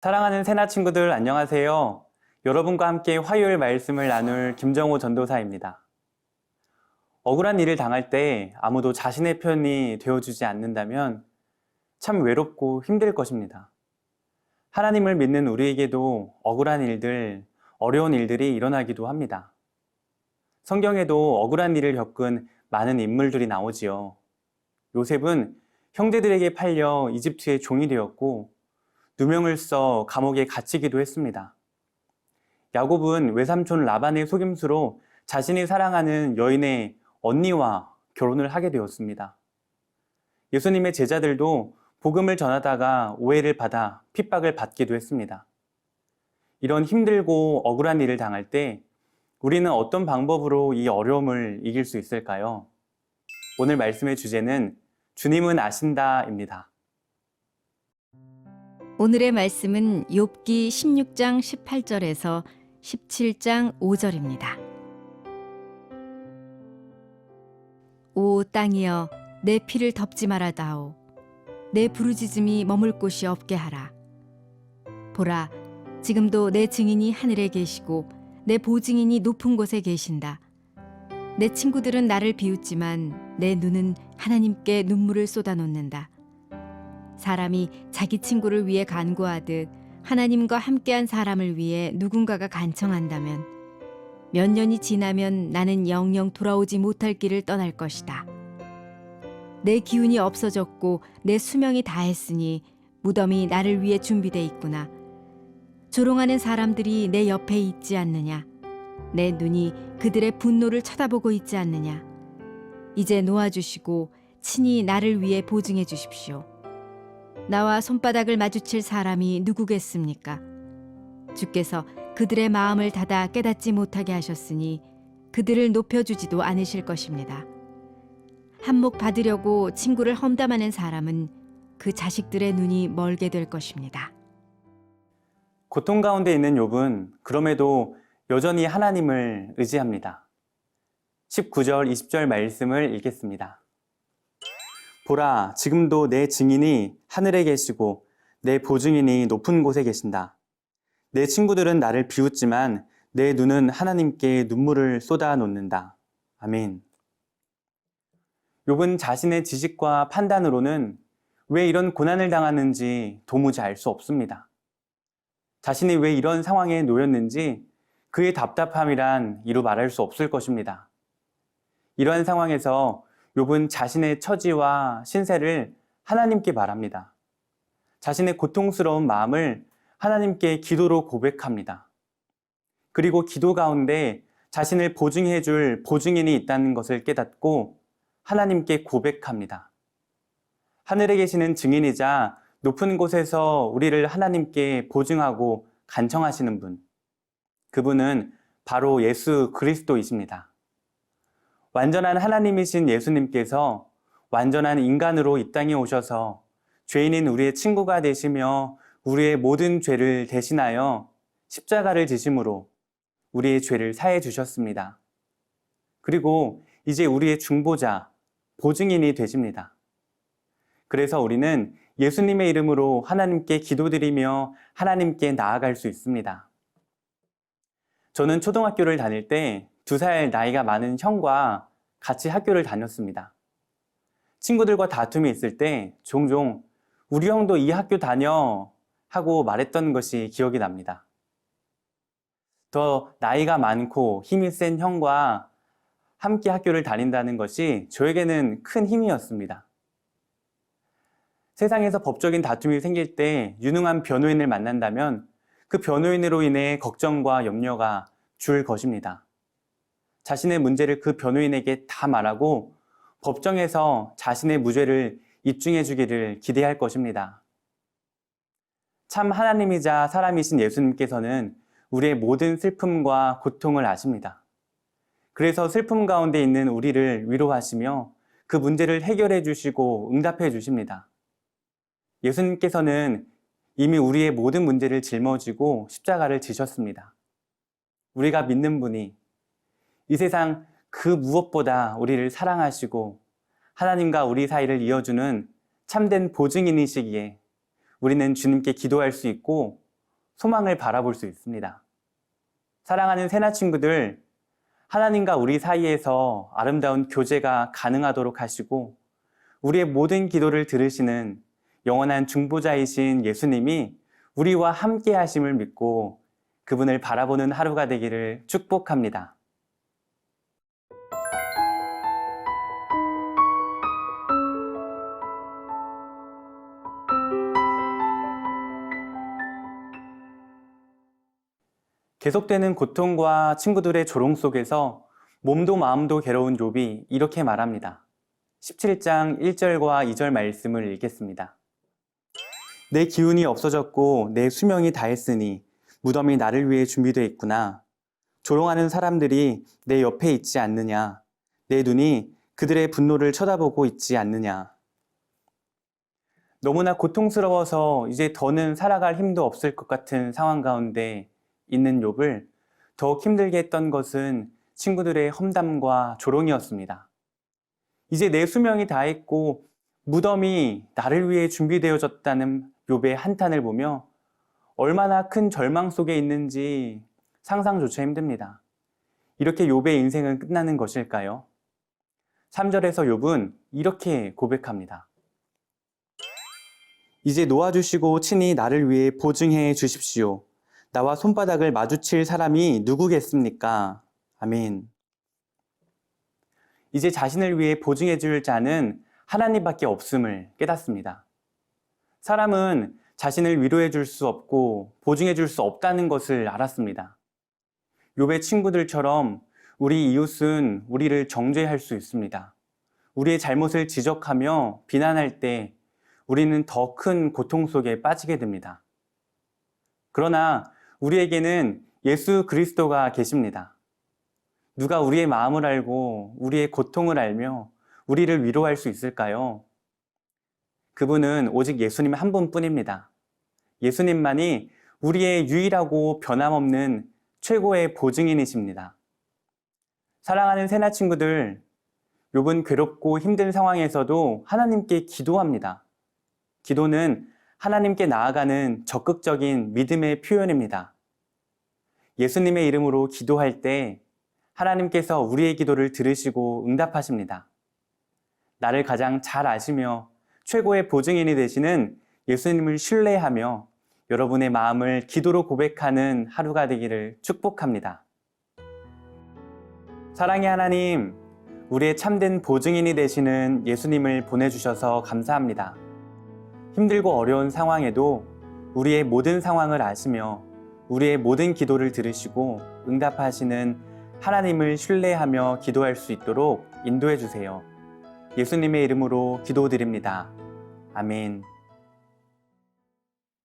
사랑하는 새나 친구들 안녕하세요. 여러분과 함께 화요일 말씀을 나눌 김정호 전도사입니다. 억울한 일을 당할 때 아무도 자신의 편이 되어주지 않는다면 참 외롭고 힘들 것입니다. 하나님을 믿는 우리에게도 억울한 일들, 어려운 일들이 일어나기도 합니다. 성경에도 억울한 일을 겪은 많은 인물들이 나오지요. 요셉은 형제들에게 팔려 이집트의 종이 되었고 누명을 써 감옥에 갇히기도 했습니다. 야곱은 외삼촌 라반의 속임수로 자신이 사랑하는 여인의 언니와 결혼을 하게 되었습니다. 예수님의 제자들도 복음을 전하다가 오해를 받아 핍박을 받기도 했습니다. 이런 힘들고 억울한 일을 당할 때 우리는 어떤 방법으로 이 어려움을 이길 수 있을까요? 오늘 말씀의 주제는 주님은 아신다입니다. 오늘의 말씀은 욥기 16장 18절에서 17장 5절입니다. 오 땅이여 내 피를 덮지 말아다오. 내 부르짖음이 머물 곳이 없게 하라. 보라 지금도 내 증인이 하늘에 계시고 내 보증인이 높은 곳에 계신다. 내 친구들은 나를 비웃지만 내 눈은 하나님께 눈물을 쏟아놓는다. 사람이 자기 친구를 위해 간구하듯 하나님과 함께한 사람을 위해 누군가가 간청한다면 몇 년이 지나면 나는 영영 돌아오지 못할 길을 떠날 것이다. 내 기운이 없어졌고 내 수명이 다했으니 무덤이 나를 위해 준비돼 있구나. 조롱하는 사람들이 내 옆에 있지 않느냐. 내 눈이 그들의 분노를 쳐다보고 있지 않느냐. 이제 놓아주시고 친히 나를 위해 보증해 주십시오. 나와 손바닥을 마주칠 사람이 누구겠습니까? 주께서 그들의 마음을 닫아 깨닫지 못하게 하셨으니 그들을 높여주지도 않으실 것입니다. 한몫 받으려고 친구를 험담하는 사람은 그 자식들의 눈이 멀게 될 것입니다. 고통 가운데 있는 욥은 그럼에도 여전히 하나님을 의지합니다. 19절, 20절 말씀을 읽겠습니다. 보라, 지금도 내 증인이 하늘에 계시고 내 보증인이 높은 곳에 계신다. 내 친구들은 나를 비웃지만 내 눈은 하나님께 눈물을 쏟아 놓는다. 아멘. 욥은 자신의 지식과 판단으로는 왜 이런 고난을 당하는지 도무지 알 수 없습니다. 자신이 왜 이런 상황에 놓였는지 그의 답답함이란 이루 말할 수 없을 것입니다. 이러한 상황에서 욥은 자신의 처지와 신세를 하나님께 말합니다. 자신의 고통스러운 마음을 하나님께 기도로 고백합니다. 그리고 기도 가운데 자신을 보증해 줄 보증인이 있다는 것을 깨닫고 하나님께 고백합니다. 하늘에 계시는 증인이자 높은 곳에서 우리를 하나님께 보증하고 간청하시는 분, 그분은 바로 예수 그리스도이십니다. 완전한 하나님이신 예수님께서 완전한 인간으로 이 땅에 오셔서 죄인인 우리의 친구가 되시며 우리의 모든 죄를 대신하여 십자가를 지심으로 우리의 죄를 사해 주셨습니다. 그리고 이제 우리의 중보자, 보증인이 되십니다. 그래서 우리는 예수님의 이름으로 하나님께 기도드리며 하나님께 나아갈 수 있습니다. 저는 초등학교를 다닐 때 2살 나이가 많은 형과 같이 학교를 다녔습니다. 친구들과 다툼이 있을 때 종종 우리 형도 이 학교 다녀 하고 말했던 것이 기억이 납니다. 더 나이가 많고 힘이 센 형과 함께 학교를 다닌다는 것이 저에게는 큰 힘이었습니다. 세상에서 법적인 다툼이 생길 때 유능한 변호인을 만난다면 그 변호인으로 인해 걱정과 염려가 줄 것입니다. 자신의 문제를 그 변호인에게 다 말하고 법정에서 자신의 무죄를 입증해 주기를 기대할 것입니다. 참 하나님이자 사람이신 예수님께서는 우리의 모든 슬픔과 고통을 아십니다. 그래서 슬픔 가운데 있는 우리를 위로하시며 그 문제를 해결해 주시고 응답해 주십니다. 예수님께서는 이미 우리의 모든 문제를 짊어지고 십자가를 지셨습니다. 우리가 믿는 분이 이 세상 그 무엇보다 우리를 사랑하시고 하나님과 우리 사이를 이어주는 참된 보증인이시기에 우리는 주님께 기도할 수 있고 소망을 바라볼 수 있습니다. 사랑하는 새나 친구들, 하나님과 우리 사이에서 아름다운 교제가 가능하도록 하시고 우리의 모든 기도를 들으시는 영원한 중보자이신 예수님이 우리와 함께 하심을 믿고 그분을 바라보는 하루가 되기를 축복합니다. 계속되는 고통과 친구들의 조롱 속에서 몸도 마음도 괴로운 욥이 이렇게 말합니다. 17장 1절과 2절 말씀을 읽겠습니다. 내 기운이 없어졌고 내 수명이 다했으니 무덤이 나를 위해 준비되어 있구나. 조롱하는 사람들이 내 옆에 있지 않느냐. 내 눈이 그들의 분노를 쳐다보고 있지 않느냐. 너무나 고통스러워서 이제 더는 살아갈 힘도 없을 것 같은 상황 가운데 있는 욥을 더욱 힘들게 했던 것은 친구들의 험담과 조롱이었습니다. 이제 내 수명이 다했고 무덤이 나를 위해 준비되어졌다는 욥의 한탄을 보며 얼마나 큰 절망 속에 있는지 상상조차 힘듭니다. 이렇게 욥의 인생은 끝나는 것일까요? 3절에서 욥은 이렇게 고백합니다. 이제 놓아주시고 친히 나를 위해 보증해 주십시오. 나와 손바닥을 마주칠 사람이 누구겠습니까? 아멘. 이제 자신을 위해 보증해 줄 자는 하나님밖에 없음을 깨닫습니다. 사람은 자신을 위로해 줄 수 없고 보증해 줄 수 없다는 것을 알았습니다. 욥의 친구들처럼 우리 이웃은 우리를 정죄할 수 있습니다. 우리의 잘못을 지적하며 비난할 때 우리는 더 큰 고통 속에 빠지게 됩니다. 그러나 우리에게는 예수 그리스도가 계십니다. 누가 우리의 마음을 알고 우리의 고통을 알며 우리를 위로할 수 있을까요? 그분은 오직 예수님 한 분뿐입니다. 예수님만이 우리의 유일하고 변함없는 최고의 보증인이십니다. 사랑하는 새나 친구들, 욥은 괴롭고 힘든 상황에서도 하나님께 기도합니다. 기도는 하나님께 나아가는 적극적인 믿음의 표현입니다. 예수님의 이름으로 기도할 때 하나님께서 우리의 기도를 들으시고 응답하십니다. 나를 가장 잘 아시며 최고의 보증인이 되시는 예수님을 신뢰하며 여러분의 마음을 기도로 고백하는 하루가 되기를 축복합니다. 사랑의 하나님, 우리의 참된 보증인이 되시는 예수님을 보내주셔서 감사합니다. 힘들고 어려운 상황에도 우리의 모든 상황을 아시며 우리의 모든 기도를 들으시고 응답하시는 하나님을 신뢰하며 기도할 수 있도록 인도해 주세요. 예수님의 이름으로 기도드립니다. 아멘.